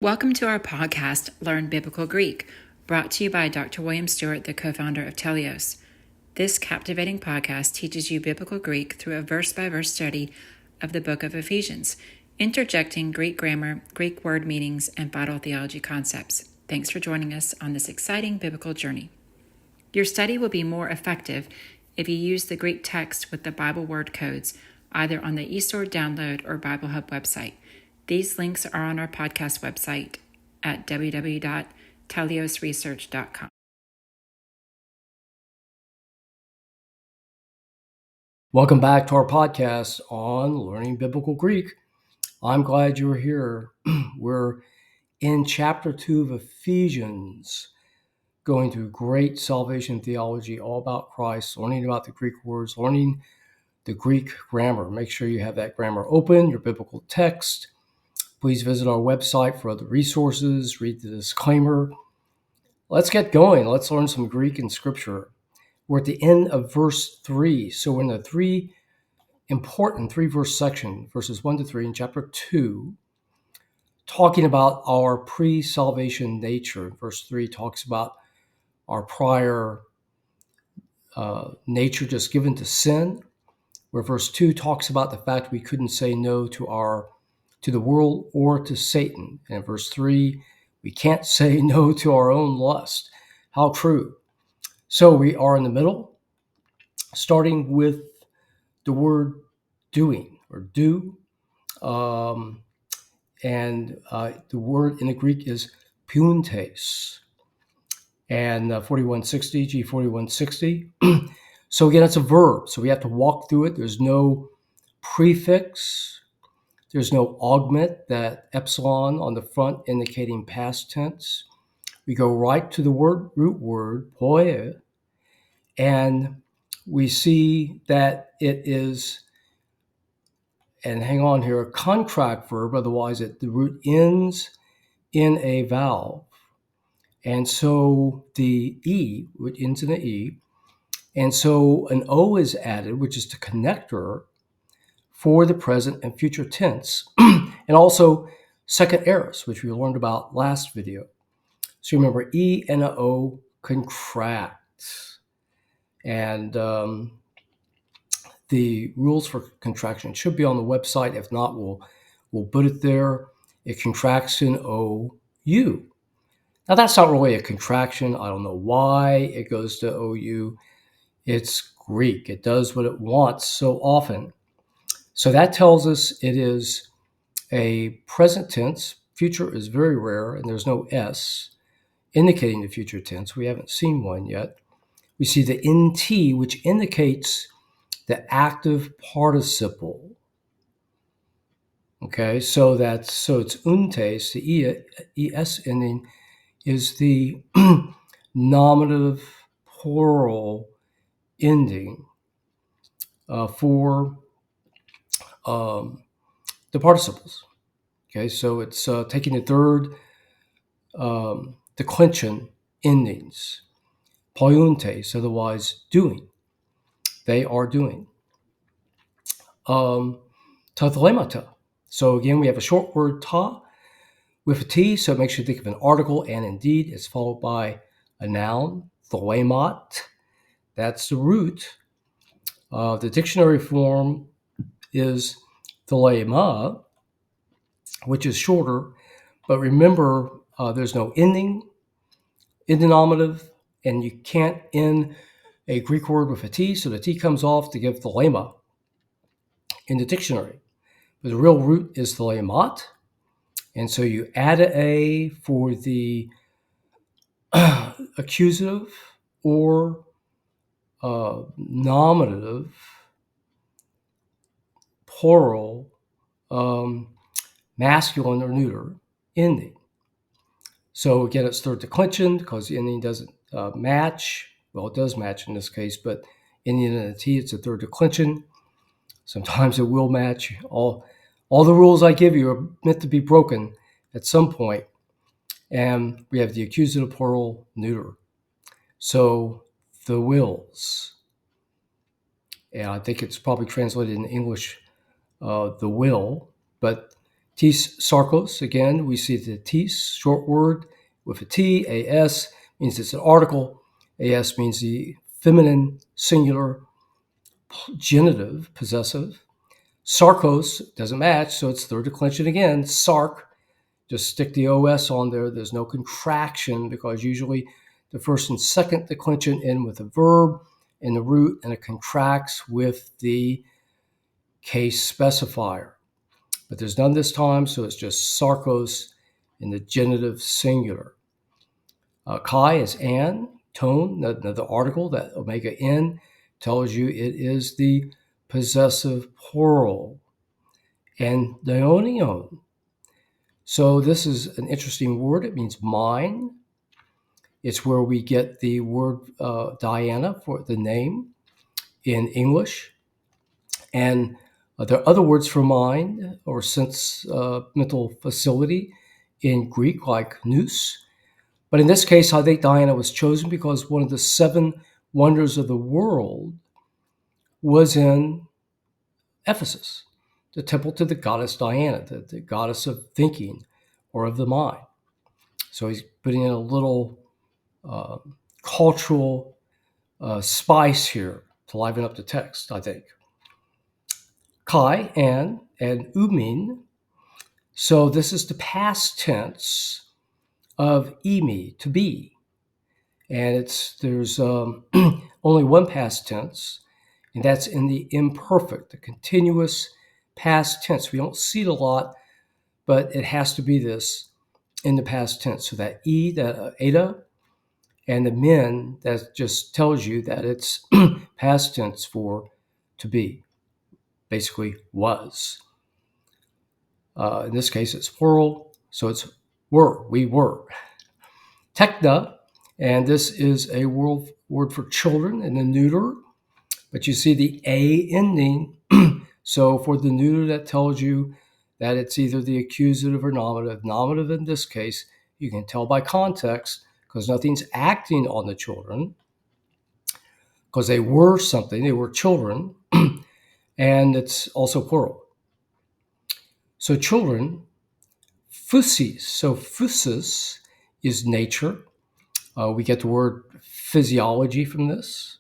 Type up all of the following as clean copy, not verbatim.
Welcome to our podcast, Learn Biblical Greek, brought to you by Dr. William Stewart, the co-founder of Telios. This captivating podcast teaches you Biblical Greek through a verse-by-verse study of the book of Ephesians, interjecting Greek grammar, Greek word meanings, and vital theology concepts. Thanks for joining us on this exciting biblical journey. Your study will be more effective if you use the Greek text with the Bible word codes, either on the eSword download or Bible Hub website. These links are on our podcast website at www.teliosresearch.com. Welcome back to our podcast on learning biblical Greek. I'm glad you're here. We're in chapter 2 of Ephesians, going through great salvation theology, all about Christ, learning about the Greek words, learning the Greek grammar. Make sure you have that grammar open, your biblical text. Please visit our website for other resources, read the disclaimer. Let's get going. Let's learn some Greek and scripture. We're at the end of verse 3. So we're in the important three-verse section, verses 1 to 3 in chapter 2, talking about our pre-salvation nature. Verse 3 talks about our prior nature just given to sin, where verse 2 talks about the fact we couldn't say no to the world or to Satan. And in verse 3, we can't say no to our own lust. How true. So we are in the middle, starting with the word doing or do. And the word in the Greek is piuntes, and 4160, G4160. So again, it's a verb, so we have to walk through it. There's no prefix, there's no augment, that epsilon on the front indicating past tense. We go right to the root word, poie, and we see that it is, and hang on here, a contract verb, otherwise the root ends in a vowel. And so the E, which ends in an E, and so an O is added, which is the connector for the present and future tense, and also second aorist, which we learned about last video. So remember, E and a O contract. And the rules for contraction should be on the website. If not, we'll put it there. It contracts in OU. Now, that's not really a contraction. I don't know why it goes to OU. It's Greek. It does what it wants so often. So that tells us it is a present tense. Future is very rare, and there's no S indicating the future tense. We haven't seen one yet. We see the NT, which indicates the active participle. Okay, so it's untes, the ES ending is the nominative plural ending for the participles. Okay, so it's taking the third declension endings, poiuntes, otherwise doing. They are doing. Tathlemata. So again, we have a short word ta with a T, so it makes you think of an article, and indeed it's followed by a noun, thlemat. That's the root. The dictionary form is thelema, which is shorter, but remember there's no ending in the nominative, and you can't end a Greek word with a T, so the T comes off to give thelema in the dictionary. But the real root is thelemat, and so you add an A for the accusative or nominative, plural, masculine or neuter ending. So again, it's third declension because the ending doesn't match. Well, it does match in this case, but ending in a T, it's a third declension. Sometimes it will match. All the rules I give you are meant to be broken at some point. And we have the accusative plural neuter. So the wills. And I think it's probably translated in English, the will, but Tis sarkos, again, we see the tis, short word with a T. As means it's an article. As means the feminine singular genitive, possessive. Sarkos doesn't match, so it's third declension again. Sark, just stick the OS on there. There's no contraction because usually the first and second declension end with a verb in the root, and it contracts with the case specifier. But there's none this time, so it's just sarkos in the genitive singular. Kai is an, tone, the article, that omega n tells you it is the possessive plural. And dionion. So this is an interesting word. It means mine. It's where we get the word Diana for the name in English. And there are other words for mind or mental facility in Greek, like nous. But in this case, I think Diana was chosen because one of the 7 wonders of the world was in Ephesus, the temple to the goddess Diana, the goddess of thinking or of the mind. So he's putting in a little cultural spice here to liven up the text, I think. Kai, and umin. So this is the past tense of imi, to be. And there's only one past tense, and that's in the imperfect, the continuous past tense. We don't see it a lot, but it has to be this in the past tense. So that e, that eta, and the min, that just tells you that it's past tense for to be, basically was. In this case, it's plural, so it's were, we were. Tekna, and this is a word for children in the neuter, but you see the a ending. So for the neuter, that tells you that it's either the accusative or nominative. Nominative in this case, you can tell by context because nothing's acting on the children because they were something, they were children, and it's also plural. So children, physis. So physis is nature. We get the word physiology from this,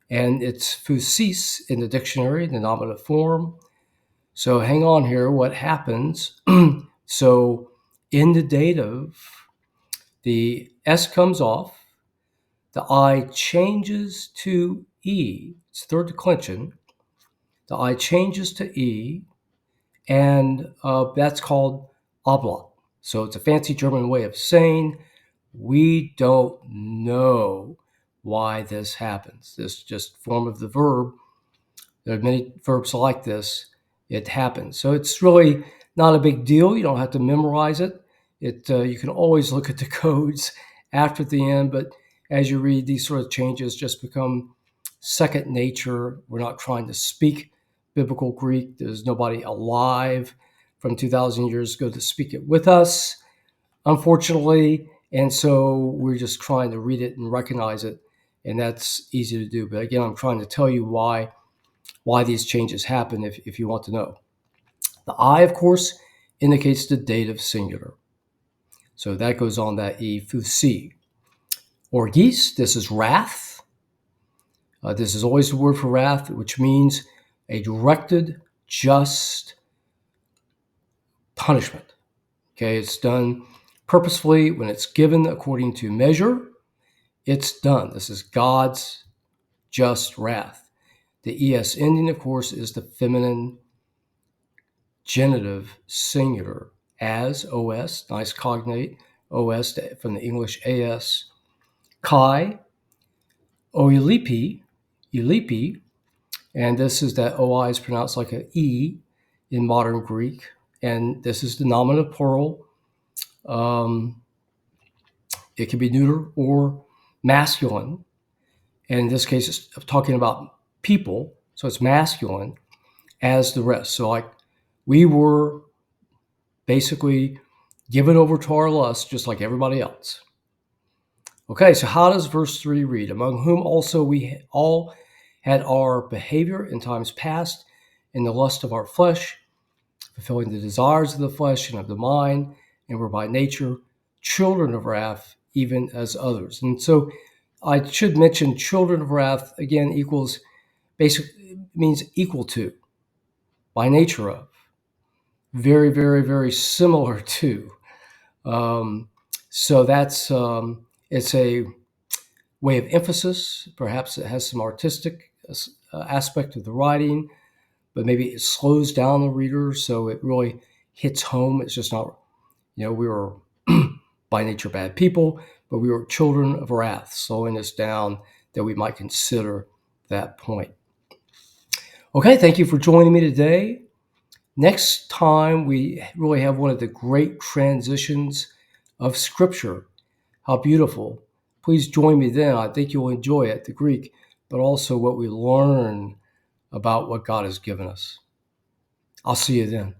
and it's physis in the dictionary, the nominative form. So hang on here, what happens? So in the dative, the S comes off, the I changes to E, it's third declension, the I changes to E, and that's called Ablaut. So it's a fancy German way of saying we don't know why this happens. This just form of the verb. There are many verbs like this. It happens. So it's really not a big deal. You don't have to memorize it. You can always look at the codes after the end, but as you read, these sort of changes just become second nature. We're not trying to speak Biblical Greek. There's nobody alive from 2,000 years ago to speak it with us, unfortunately. And so we're just trying to read it and recognize it, and that's easy to do. But again, I'm trying to tell you why these changes happen if you want to know. The I, of course, indicates the dative singular. So that goes on that E, phusi. Orgis, this is wrath. This is always the word for wrath, which means a directed, just punishment. Okay, it's done purposefully when it's given according to measure. It's done. This is God's just wrath. The ES ending, of course, is the feminine genitive singular, as, OS, nice cognate, OS from the English AS. Kai, oilipi, and this is that OI is pronounced like an E in modern Greek, and this is the nominative plural. It can be neuter or masculine, and in this case, it's talking about people, so it's masculine as the rest. So like we were basically given over to our lust just like everybody else. Okay, so how does verse 3 read? Among whom also we all had our behavior in times past in the lust of our flesh, fulfilling the desires of the flesh and of the mind, and we're by nature children of wrath, even as others. And so I should mention children of wrath, again, equals, basically means equal to, by nature of, very, very, very similar to. So that's, it's a way of emphasis. Perhaps it has some artistic aspect of the writing, but maybe it slows down the reader so it really hits home. It's just not, we were by nature bad people, but we were children of wrath, slowing us down that we might consider that point. Okay, thank you for joining me today. Next time, we really have one of the great transitions of Scripture. How beautiful. Please join me then. I think you'll enjoy it, the Greek, but also what we learn about what God has given us. I'll see you then.